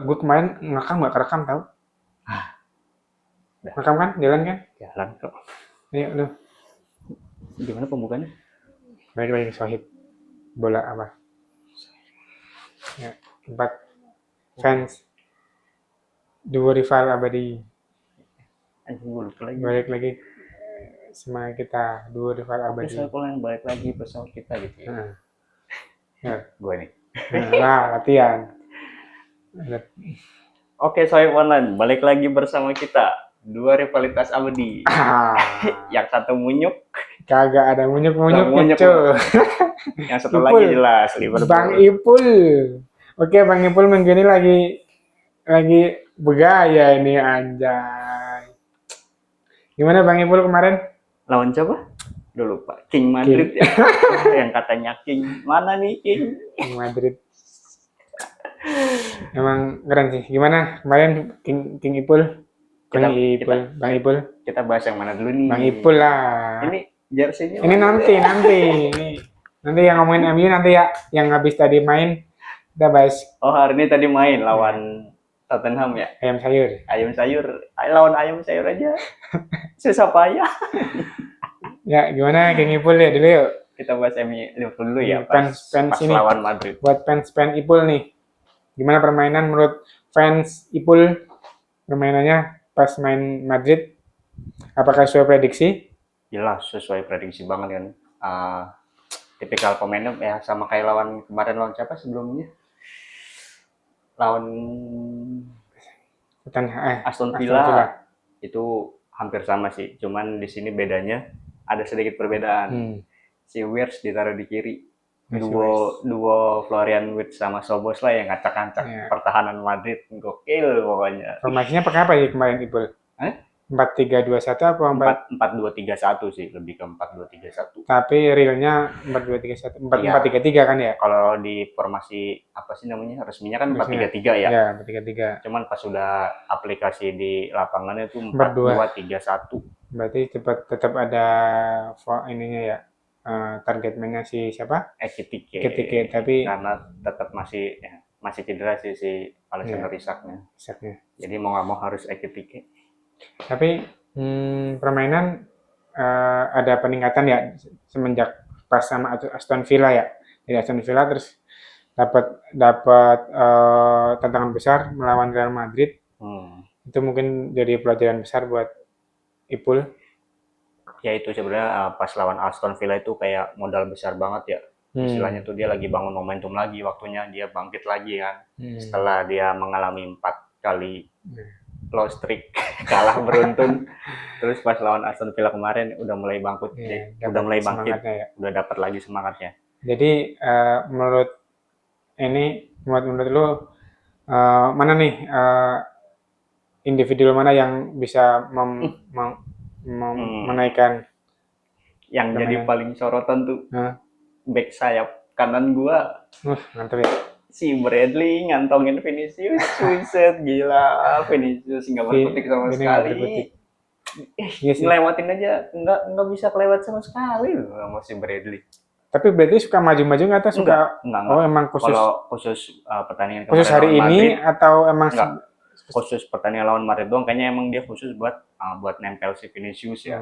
gue kemarin nggak kerekam tau. Udah. Ngerekam kan, jalan kan? Jalan kok. Ayo lu. Gimana pembukaannya? Balik Sohib. Bola apa? Ya, 4 fans. Duo rival abadi. Anjing gue lupa lagi. Balik lagi sama kita, duo rival Oke, abadi. saya yang balik lagi bersama kita gitu ya. Ya. Gue nih. Nah, latihan. Oke, Sohib Online, balik lagi bersama kita. Dua rivalitas abadi. Yang satu munyuk. Kagak ada munyuk-munyuk Munyuk. cuy. Yang satu lagi jelas Liverpool. Bang Ipul. Oke, Bang Ipul minggu ini lagi bergaya ini anjay. Gimana Bang Ipul kemarin? Lawan siapa? Udah lupa. King Madrid ya. Yang katanya King. Mana nih King? King Madrid. Emang keren sih. Gimana kemarin King Ipul? Bang Ipul. Kita bahas yang mana dulu nih? Bang Ipul lah. Ini jersey-nya. Ini nanti. Nanti yang ngomongin MU nanti ya, yang habis tadi main kita bahas. Oh, hari ini tadi main lawan Tottenham ya? Ayam sayur. Lawan ayam sayur aja. Susah payah. Ya, gimana King Ipul ya dulu yuk. Kita bahas MU Liverpool dulu ya, fans ini lawan Madrid. Buat fans Ipul nih. Gimana permainan menurut fans Ipul? Permainannya pas main Madrid, apakah sesuai prediksi? Jelas sesuai prediksi banget kan. Tipikal pemainnya ya sama kayak lawan siapa sebelumnya? Lawan Aston Villa. Itu hampir sama sih. Cuman di sini bedanya ada sedikit perbedaan. Si Wirtz ditaruh di kiri. Duo Florian Wirtz sama Szoboszlai yang ngacak-ngacak pertahanan Madrid, gokil pokoknya. Formasinya pakai apa sih kemarin Ipul? 4-3-2-1 apa 4-2-3-1 sih, lebih ke 4-2-3-1. Tapi realnya 4-2-3-1, 4-3-3 kan ya? Kalau di formasi apa sih namanya? Resminya kan 4-3-3 ya? Iya, 4-3-3. Cuman pas sudah aplikasi di lapangannya itu 4-2-3-1. Berarti tetap ada ininya ya. Target mainnya si siapa? Ekitike, tapi karena tetap masih cedera si Alexander Isaknya. Jadi mau nggak mau harus Ekitike. Tapi permainan ada peningkatan ya semenjak pas sama Aston Villa ya. Dari Aston Villa terus dapat tantangan besar melawan Real Madrid. Itu mungkin jadi pelajaran besar buat Ipul. Ya itu sebenarnya pas lawan Aston Villa itu kayak modal besar banget ya. Istilahnya tuh dia lagi bangun momentum lagi, waktunya dia bangkit lagi kan. Setelah dia mengalami 4 kali low streak, kalah beruntun. Terus pas lawan Aston Villa kemarin udah mulai bangkit, udah dapat lagi semangatnya. Jadi menurut lu mana nih individu mana yang bisa menaikkan? Yang jadi paling sorotan tuh back sayap kanan gua. Mantap ya. Si Bradley ngantongin Vinicius, suicide gila. Vinicius nggak berkutik sama sekali. Ngelewatin aja nggak bisa kelewat sama sekali loh sama si Bradley. Tapi Bradley suka maju-maju nggak atau suka? Enggak. Oh emang khusus pertandingan khusus hari ini Madrid, atau emang khusus pertandingan lawan Madrid doang, kayaknya emang dia khusus buat nempel si Vinicius ya.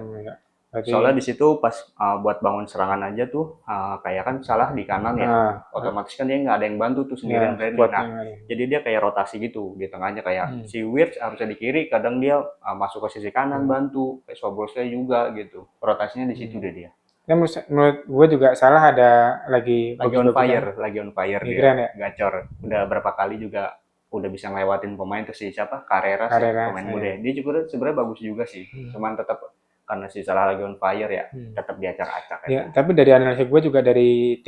Soalnya di situ pas buat bangun serangan aja tuh kayak kan Salah di kanan ya, otomatis kan dia nggak ada yang bantu tuh sendirian Bradley. Jadi dia kayak rotasi gitu di tengahnya, kayak si Wirtz harusnya di kiri, kadang dia masuk ke sisi kanan bantu, kayak Szoboszlai juga gitu. Rotasinya di situ deh dia. Ya, menurut gue juga Salah lagi on fire dia, gacor. Udah berapa kali juga udah bisa ngelewatin pemain tuh si siapa? Carreras pemain muda. Dia juga sebenarnya bagus juga sih. Cuman tetap karena si Salah lagi on fire ya, tetap diacak-acak. Ya, tapi dari analisis gue juga dari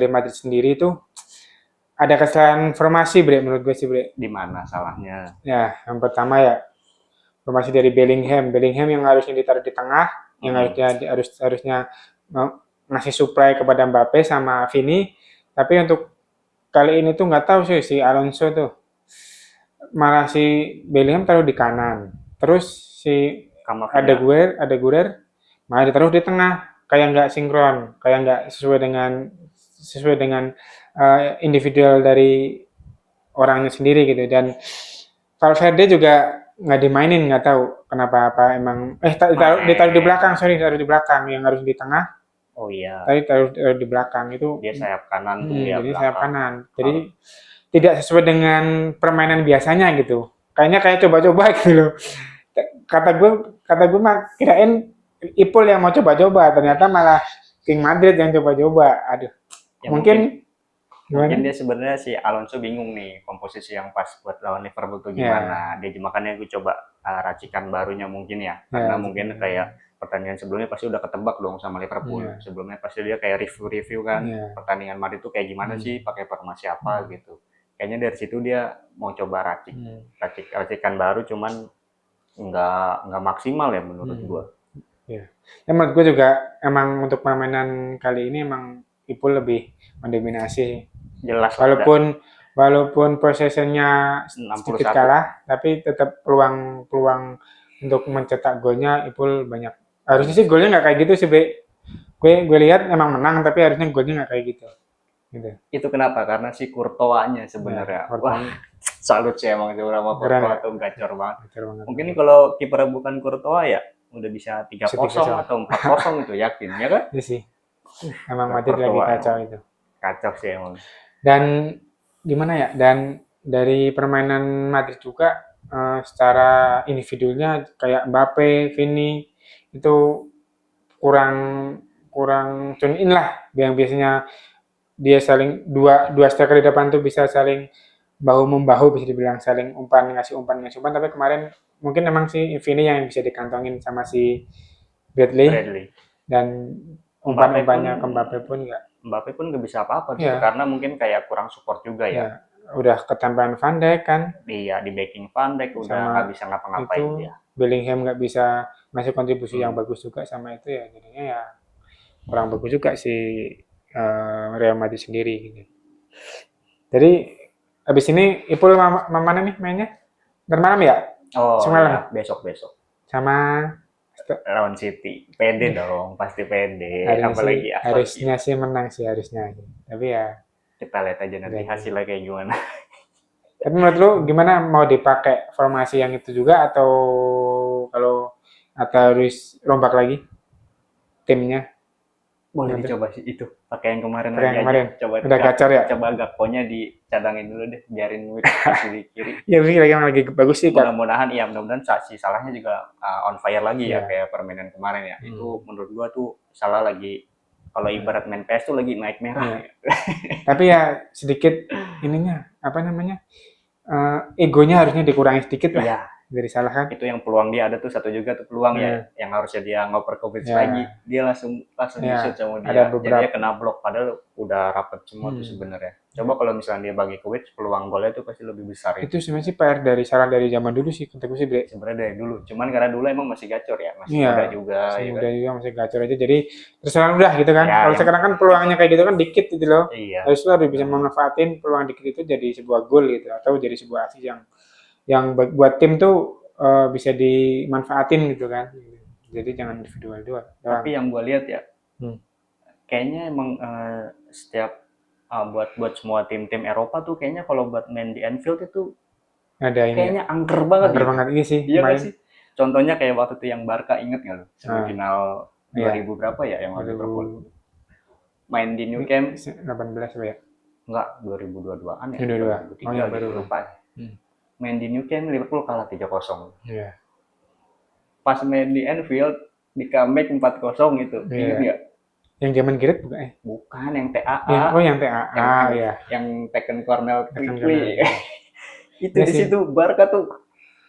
Madrid sendiri itu ada kesalahan formasi, Bre, menurut gue sih, Bre. Di mana salahnya? Ya, yang pertama ya formasi dari Bellingham yang harusnya ditaruh di tengah, yang harusnya ngasih supply kepada Mbappe sama Vini, tapi untuk kali ini tuh nggak tahu sih si Alonso tuh malah si Bellingham taruh di kanan, terus si ada Gurer malah ditaruh di tengah, kayak nggak sinkron, kayak nggak sesuai dengan individual dari orangnya sendiri gitu. Dan Valverde juga nggak dimainin, nggak tahu kenapa, apa emang ditaruh di belakang, taruh di belakang, yang harus di tengah. Oh iya. Tadi taruh di belakang itu. Dia sayap kanan tuh ya. Jadi sayap kanan. Jadi tidak sesuai dengan permainan biasanya gitu. Kayaknya kayak coba-coba gitu loh. Kata gue mah kirain Ipul yang mau coba-coba, ternyata malah King Madrid yang coba-coba. Aduh. Ya, mungkin dia sebenarnya si Alonso bingung nih komposisi yang pas buat lawan Liverpool tuh gimana. Dia makanya gue coba racikan barunya mungkin ya. Karena mungkin kayak pertandingan sebelumnya pasti udah ketebak dong sama Liverpool. Sebelumnya pasti dia kayak review kan pertandingan Madrid tuh kayak gimana sih, pakai formasi apa gitu. Kayaknya dari situ dia mau coba racikan baru, cuman nggak maksimal ya menurut gue. Ya, menurut gue juga emang untuk permainan kali ini emang Ipul lebih mendominasi. Jelas. Walaupun possession-nya sedikit kalah, tapi tetap peluang untuk mencetak golnya Ipul banyak. Harusnya sih golnya nggak kayak gitu sih, Be. Gue lihat emang menang, tapi harusnya golnya nggak kayak gitu. Itu kenapa? Karena si Courtois-nya sebenarnya. Wah, salut sih emang sama Courtois tuh, gacor banget. Mungkin kalau kiper bukan Courtois ya udah bisa 3-0 atau 4-0 itu, yakin ya kan? Iya sih. Emang Madrid lagi kacau itu. Kacau sih emang. Dan gimana ya? Dan dari permainan Madrid juga secara individunya kayak Mbappe, Vini itu kurang tune in lah. Yang biasanya dia saling dua striker di depan tuh bisa saling bahu membahu, bisa dibilang saling ngasih umpan, tapi kemarin mungkin emang si Vini yang bisa dikantongin sama si Bradley. Dan umpan-umpannya ke Mbappe pun nggak bisa apa-apa gitu, karena mungkin kayak kurang support juga ya. Udah ketempelan Van Dijk kan. Iya, di backing Van Dijk udah nggak bisa ngapa-ngapain dia. Bellingham nggak bisa ngasih kontribusi yang bagus juga sama itu ya, jadinya ya kurang bagus juga si Real Madrid sendiri gitu. Jadi abis ini Ipul mana nih mainnya? Ntar malam ya? Oh iya, besok. Sama lawan City. Pede dong, pasti pede. Apalagi harusnya sih menang sih, harusnya. Tapi ya kita lihat aja nanti hasilnya kayak gimana. Tapi menurut lu gimana, mau dipakai formasi yang itu juga atau harus rombak lagi timnya? Boleh dicoba sih itu, pakai yang kemarin aja. Coba udah gacor ya? Coba Gakpo-nya dicadangin dulu deh, biarin di kiri. Ya lagi bagus sih. Mudah-mudahan si Salahnya juga on fire lagi ya, kayak permainan kemarin ya. Itu menurut gua tuh Salah lagi, kalau ibarat main PS tuh lagi naik merah. Tapi ya sedikit ininya, egonya harusnya dikurangi sedikit lah. Ya. Dari Salah kan. Itu yang peluang dia ada tuh satu juga tuh peluang ya, yang harusnya dia ngoper Kovacic lagi, dia langsung di-shoot sama dia. Jadi dia kena blok, padahal udah rapet semua tuh sebenarnya. Coba kalau misalnya dia bagi Kovacic, peluang golnya tuh pasti lebih besar. Itu sebenarnya sih PR dari Salah dari zaman dulu sih, kata gue sih, Bre. Sebenarnya dari dulu, cuman karena dulu emang masih gacor ya, masih muda juga. Masih gacor aja, jadi terserah udah gitu kan. Kalau sekarang kan peluangnya kayak gitu kan dikit gitu loh. Harusnya bisa memanfaatin peluang dikit itu jadi sebuah gol gitu, atau jadi sebuah asis yang buat tim tuh bisa dimanfaatin gitu kan. Jadi jangan individual doang. Tapi yang gue lihat ya, kayaknya emang setiap buat semua tim-tim Eropa tuh kayaknya kalau buat main di Anfield itu kayaknya angker banget. Angker banget ini sih. Iya sih. Contohnya kayak waktu itu yang Barca, inget nggak lo? Semifinal 2000 berapa ya yang waktu Liverpool main di Nou Camp? 18 ya? Enggak, 2022an ya. 2022. Oh ya, baru lupa. Main di Nou Camp Liverpool kalah 3-0. Iya. Pas main di Anfield di comeback 4-0 gitu. Ingat nggak? Yang zaman Giroud bukan? Bukan, yang TAA. Yang TAA ya. Yang taken corner quickly. Itu di situ Barca tuh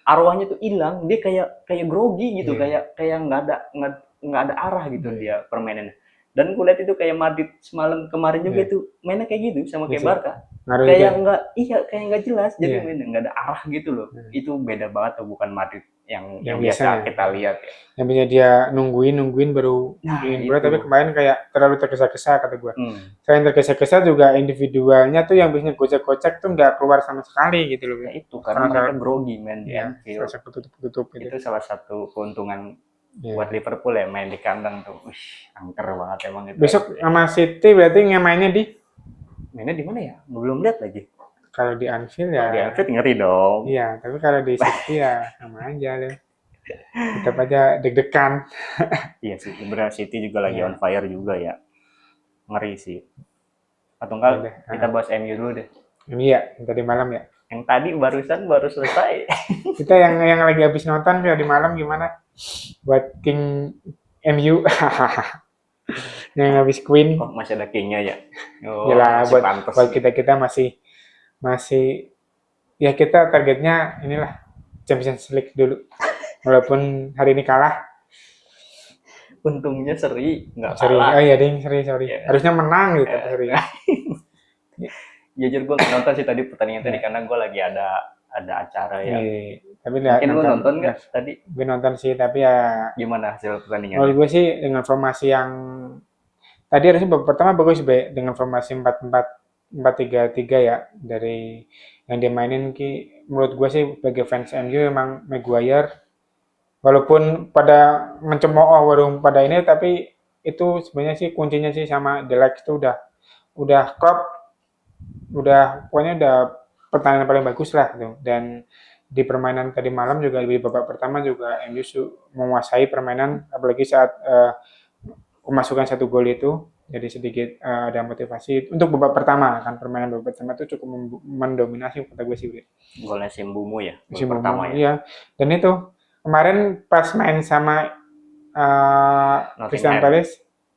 arwahnya tuh hilang, dia kayak grogi gitu, kayak nggak ada arah gitu dia permainannya. Dan gue lihat itu kayak Madrid semalam kemarin juga itu mainnya kayak gitu sama kayak Barca. Kayak nggak jelas, jadi mainnya nggak ada arah gitu loh. Itu beda banget tuh, bukan Madrid yang biasa kita lihat ya. Yang biasanya dia nungguin baru tapi kemarin kayak terlalu tergesa-gesa kata gue. Selain tergesa-gesa juga individualnya tuh yang biasanya gocek-gocek tuh nggak keluar sama sekali gitu loh. Ya itu karena mereka grogi main di Anfield. Tutup gitu. Itu salah satu keuntungan buat Liverpool ya, main di kandang tuh. Angker banget emang itu. Besok sama City berarti mainnya di mana ya? Belum lihat lagi. Kalau di Anfield Kalau di ya, Anfield ngeri dong. iya. Tapi kalau di City ya sama aja deh. Tetap aja deg-degan. Iya sih, sebenarnya City juga lagi on Ya, fire juga ya. Ngeri sih. Atau ya enggak deh. kita bahas MU dulu deh. Ini ya, yang tadi malam ya. Yang tadi barusan baru selesai. Kita yang lagi habis nonton tadi malam gimana? Buat King MU. Yang habis Queen. Kok masih ada King-nya ya? Oh, Yalah, masih pantas buat nih. kita masih ya kita targetnya inilah Champions League dulu. Walaupun hari ini kalah, Untungnya seri, nggak sorry. kalah. Oh iya, ding, sorry. Ya, Harusnya menang gitu tapi ya. hari ini. Jujur gue nggak nonton sih tadi pertandingan tadi karena gue lagi ada acara ya. Tapi Mungkin lu nonton nggak tadi? Gue nonton sih, tapi ya Gimana hasil menurut pertandingannya? gue sih dengan formasi yang tadi harusnya babak pertama bagus be dengan formasi 4-4-3-3 ya dari yang dia mainin ki menurut gue sih sebagai fans MU emang Maguire walaupun pada mencemooh warung pada ini tapi itu sebenarnya sih kuncinya sih sama The Ligt itu udah klop udah pokoknya udah pertandingan paling bagus lah tuh dan di permainan tadi malam juga di babak pertama juga MU menguasai permainan apalagi saat memasukkan satu gol itu jadi sedikit ada motivasi untuk babak pertama kan permainan babak pertama itu cukup mendominasi kata gue sih Golnya Simbumu ya, gol musim pertama ya. iya dan itu kemarin pas main sama Crystal Nottingham. Palace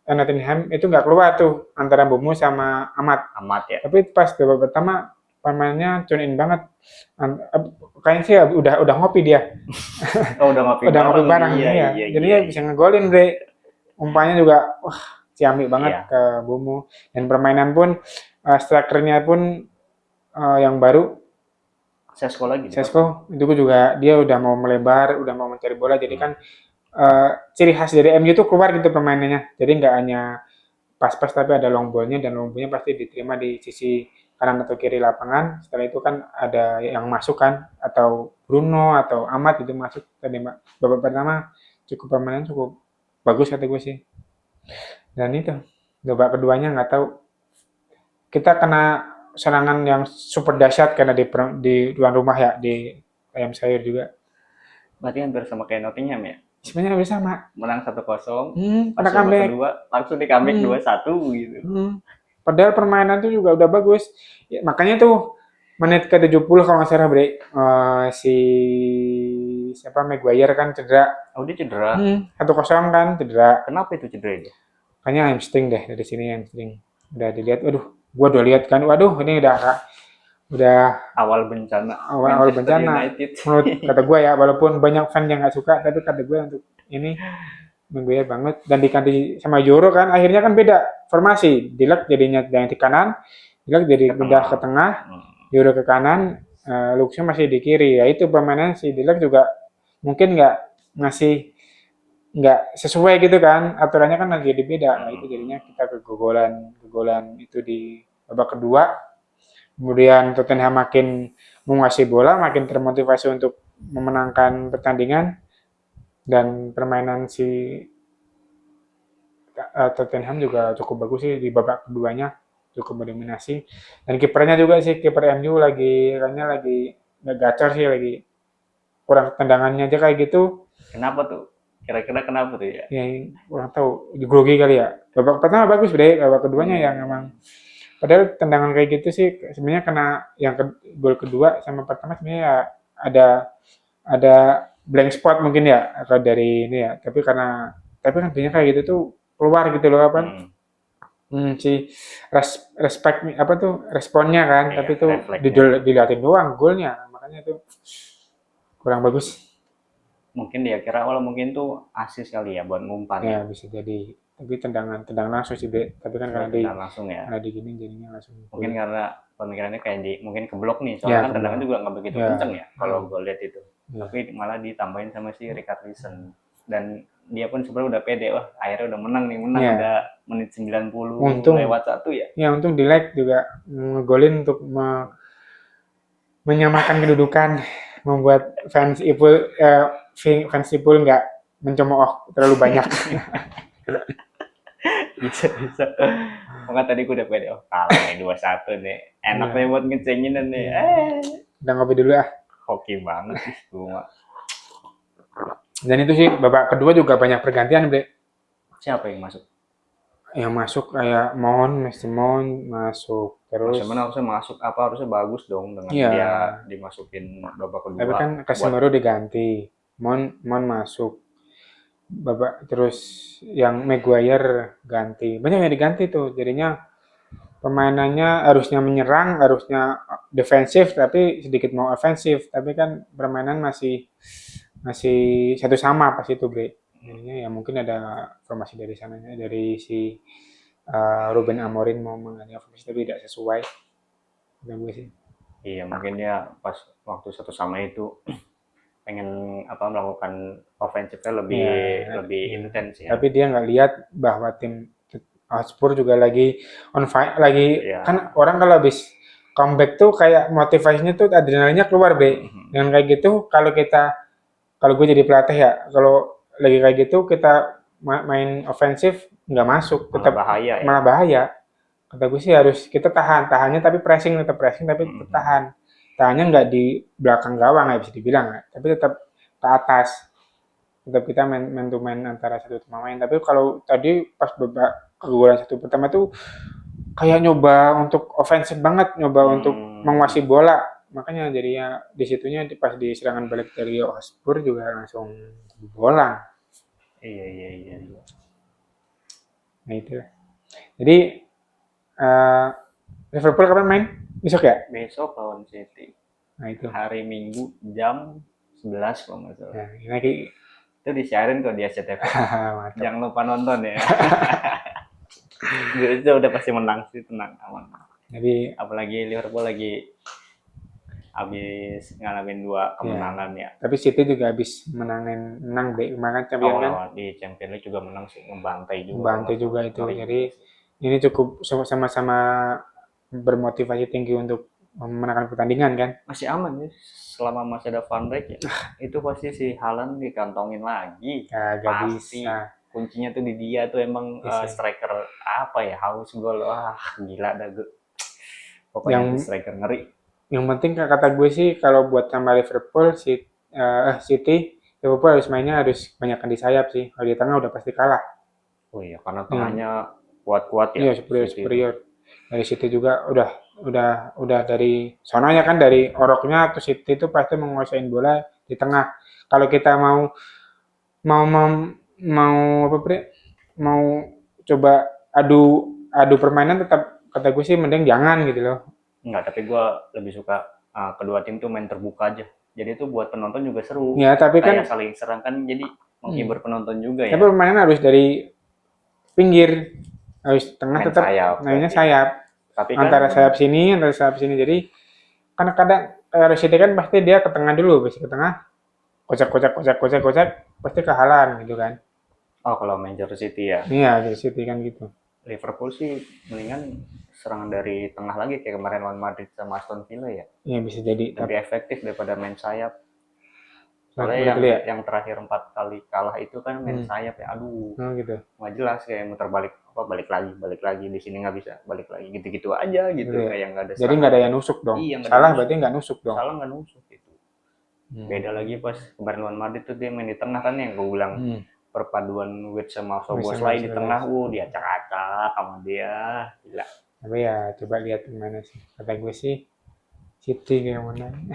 Nottingham itu nggak keluar tuh antara Bomo sama Amat ya. tapi pas babak pertama pemainnya tune in banget kayaknya sih udah ngopi dia Oh, udah ngopi udah ngopi bareng Iya, ya iya, jadinya iya. bisa ngegolin bre umpannya juga wah ciamik banget Iya. ke Bomo dan permainan pun strikernya pun yang baru Sesko lagi. Sesko itu juga dia udah mau melebar udah mau mencari bola jadi kan ciri khas dari MU itu keluar gitu permainannya jadi nggak hanya pas-pas tapi ada long ball-nya dan long ball-nya pasti diterima di sisi kanan atau kiri lapangan setelah itu kan ada yang masuk kan atau Bruno atau Ahmad itu masuk tadi babak pertama permainan cukup bagus kata gue sih dan itu babak keduanya nggak tahu kita kena serangan yang super dahsyat karena di tuan rumah ya di ayam sayur juga Berarti hampir sama kayak Nottingham ya. sebenarnya hampir sama Menang 1-0. Pas pada babak comeback kedua langsung di comeback Hmm. 2-1 gitu. Padahal permainan tuh juga udah bagus ya, makanya tuh menit ke 70 kalau nggak salah bre si siapa Maguire kan cedera Oh, dia cedera. 1-0 kan cedera Kenapa itu cedera dia? kayaknya hamstring deh dari sini hamstring udah dilihat waduh gua udah lihat kan waduh ini udah Awal bencana. awal Manchester bencana United. menurut kata gue ya walaupun banyak fan yang nggak suka tapi kata gue untuk ini Maguire banget dan diganti sama Euro kan akhirnya kan beda formasi Dilek jadinya yang di kanan Dilek jadi pindah ke tengah Euro ke kanan Luxio masih di kiri ya itu permainan si Dilek juga mungkin nggak sesuai gitu kan aturannya kan lagi beda nah itu jadinya kita kegolan itu di babak kedua kemudian Tottenham makin menguasai bola makin termotivasi untuk memenangkan pertandingan dan permainan si Tottenham juga cukup bagus sih di babak keduanya cukup mendominasi dan kipernya juga sih kiper MU kayaknya lagi nggak gacor sih lagi kurang tendangannya aja kayak gitu Kenapa tuh? Kira-kira kenapa tuh ya? ya kurang tahu grogi kali ya babak pertama bagus deh babak keduanya yang emang padahal tendangan kayak gitu sih sebenarnya kena yang gol kedua sama pertama sebenarnya ya ada blank spot mungkin ya atau dari ini ya tapi kan kayak gitu tuh keluar gitu loh apa si respect apa tuh responnya kan Iya, tapi tuh refleksnya. dilihatin doang golnya makanya tuh kurang bagus Mungkin dia kira awal mungkin tuh asis kali ya buat ngumpan. ya bisa jadi tapi tendangan langsung sih tapi kan karena Tendangan langsung ya. digini jadinya langsung Mungkin karena pemikirannya kayak mungkin keblok nih, Ya, soalnya kan keblok. tendangan juga nggak begitu Ya. kenceng ya kalau gue lihat itu. Ya. Tapi malah ditambahin sama si Richarlison dan dia pun sebenarnya udah pede, wah akhirnya udah menang Ya. udah menit 90 Untung. lewat 1 ya. Ya untung di like juga ngegolin untuk menyamakan kedudukan membuat fans Ipul nggak mencemooh terlalu banyak Bisa. Makanya tadi gue udah pede, oh kalah nih 2-1 nih. Enak Iya. nih buat ngecengin nih. Udah ngopi dulu ah. Hoki banget sih gue. Dan itu sih babak kedua juga banyak pergantian, Bre. Siapa yang masuk? Yang masuk kayak Messi Mount masuk terus. Maksudnya harusnya masuk apa harusnya bagus dong dengan Iya. dia dimasukin babak kedua. Tapi kan Casemiro diganti. Mon masuk. Babak terus yang Maguire ganti. Banyak yang diganti tuh. Jadinya permainannya harusnya menyerang, harusnya defensif tapi sedikit mau ofensif. Tapi kan permainan masih satu sama pas itu, Bre. Jadinya ya mungkin ada formasi dari sananya dari si Ruben Amorim mau mengganti formasi tapi tidak sesuai. Gue sih. Iya mungkin dia pas waktu satu sama itu pengen melakukan ofensifnya lebih intens ya. Tapi dia nggak lihat bahwa tim Hotspur juga lagi on fire, kan orang kalau habis comeback tuh kayak motivasinya tuh adrenalinnya keluar, Bre. Dengan kayak gitu kalau gue jadi pelatih ya, kalau lagi kayak gitu kita main ofensif nggak masuk, tetap malah bahaya. Kata gue sih harus kita tahannya tapi tetap pressing tapi tetap tahannya nggak di belakang gawang nggak bisa dibilang, tapi tetap ke atas, tetap kita main to main antara satu pemain. Tapi kalau tadi pas babak kegolan satu pertama tuh kayak nyoba untuk ofensif banget, nyoba untuk menguasai bola, makanya jadinya di situnya pas di serangan balik dari Hotspur juga langsung bola. Iya. Nah itu lah. Jadi Liverpool kapan main? Besok ya? Besok lawan City. Nah itu. Hari Minggu jam 11 kalau nggak salah. Nah, ini itu disiarin kok di SCTV. Jangan lupa nonton ya. Itu udah pasti menang sih, tenang aman. Jadi apalagi Liverpool lagi habis ngalamin 2 kemenangan ya. Tapi City juga habis menang deh kemarin champion kan. Di Champions League juga menang sih, membantai juga. Membantai juga itu. Jadi ini cukup sama-sama bermotivasi tinggi untuk memenangkan pertandingan kan. Masih aman ya selama masih ada Van Dijk ya. Itu pasti si Haaland dikantongin lagi. Gak bisa. Kuncinya tuh di dia tuh emang striker apa ya, haus gol. Wah gila dah gue. Pokoknya striker ngeri. Yang penting kata gue sih kalau buat sama Liverpool City Liverpool harus mainnya harus banyakkan di sayap sih. Kalau di tengah udah pasti kalah. Oh iya karena tengahnya kuat-kuat ya. Iya superior. Dari City juga udah dari sononya kan dari oroknya atau City itu pasti menguasain bola di tengah. Kalau kita mau coba adu permainan tetap kata gue sih mending jangan gitu loh. Enggak, tapi gue lebih suka kedua tim tuh main terbuka aja. Jadi itu buat penonton juga seru. Ya, tapi kan saling serang kan jadi menghibur penonton juga ya. Tapi permainan harus dari pinggir, harus tengah tetap mainnya sayap. Tapi antara sayap sini, Jadi kan kadang harus City kan pasti dia ke tengah dulu, ke tengah. Kocak, pasti kehalan gitu kan. Oh, kalau Manchester City ya. Iya, City kan gitu. Liverpool sih mendingan serangan dari tengah lagi kayak kemarin lawan Madrid sama Aston Villa ya. Iya bisa jadi. Lebih efektif daripada main sayap. Soalnya yang terakhir 4 kali kalah itu kan main sayap ya. Aduh. Gitu. Nggak jelas kayak muter balik balik lagi di sini nggak bisa balik lagi gitu-gitu aja gitu kayak nggak ada. Jadi nggak ada yang nusuk dong. Iya, salah berarti nggak nusuk dong. Salah nggak nusuk gitu. Beda lagi pas kemarin lawan Madrid tuh dia main di tengah kan yang gue bilang. Perpaduan Wits sama Szoboszlai di tengah, dia acak-acak sama dia, gila. Tapi ya coba lihat gimana sih. Kata gue sih City kayak menang.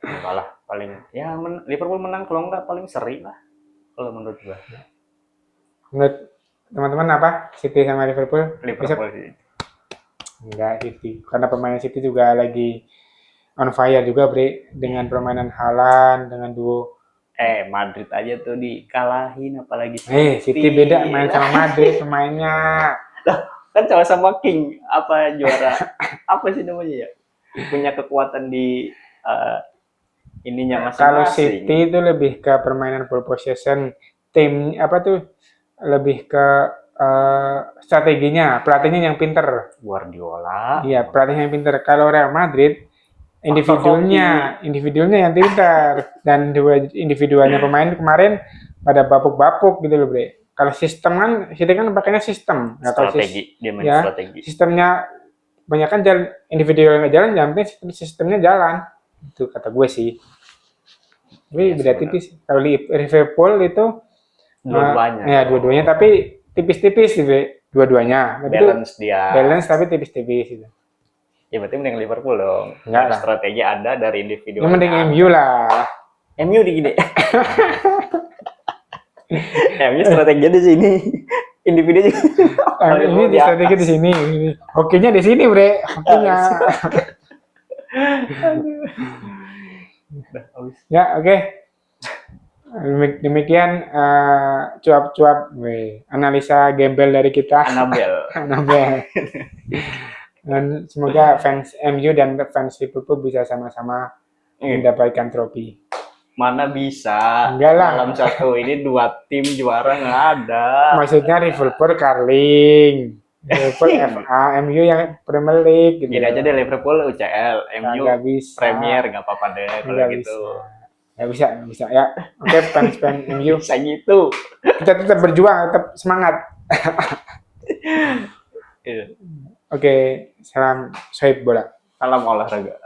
Kalah paling ya Liverpool menang kalau enggak paling seri lah kalau menurut gue. Menurut teman-teman apa? City sama Liverpool? Sih. Enggak City. Karena pemain City juga lagi on fire juga, Bre, dengan permainan Haaland dengan duo Madrid aja tuh dikalahin apalagi City beda main sama Madrid pemainnya. Kan sama King apa juara apa sih namanya ya? Punya kekuatan di ininya masing-masing. Kalau City itu lebih ke permainan ball possession, tim apa tuh lebih ke strateginya, pelatihnya yang pinter. Guardiola. Iya, pelatihnya yang pinter. Kalau Real Madrid individualnya yang pintar dan dua individualnya pemain kemarin pada bapuk-bapuk gitu loh, Bre. Kalau sistem kan, City kan pakainya sistem. Nggak tahu Strategi, dia main ya, strategi. sistemnya banyak kan jalan individual nggak jalan, yang penting sistemnya jalan. Itu kata gue sih. Tapi Iya, beda sebenarnya. tipis. Kalau Liverpool itu Dua-duanya. ya dua-duanya tapi tipis-tipis gitu. Dua-duanya. Tapi itu Balance dia. balance tapi tipis-tipis gitu. Ya berarti mending Liverpool dong. Enggak lah. Strategi ada dari individu. Yang mending MU lah. MU di gini. MU strateginya di sini. Individu juga. Ini di strategi di sini. Hokinya di sini, Bre. Hokinya. Ya, oke. Demikian cuap-cuap analisa gembel dari kita. Anabel. Dan semoga fans MU dan fans Liverpool bisa sama-sama mendapatkan trofi. Mana bisa? Enggak lah. Dalam satu ini 2 tim juara nggak ada. Maksudnya Liverpool curling, Liverpool FA, MU yang Premier League. Gitu. Gini aja deh, Liverpool UCL, MU Premier, nggak apa-apa deh kalau gitu. Nggak bisa ya. Oke, fans MU. Bisa gitu. Kita tetap berjuang, tetap semangat. Oke, salam sohib bola. Salam olahraga.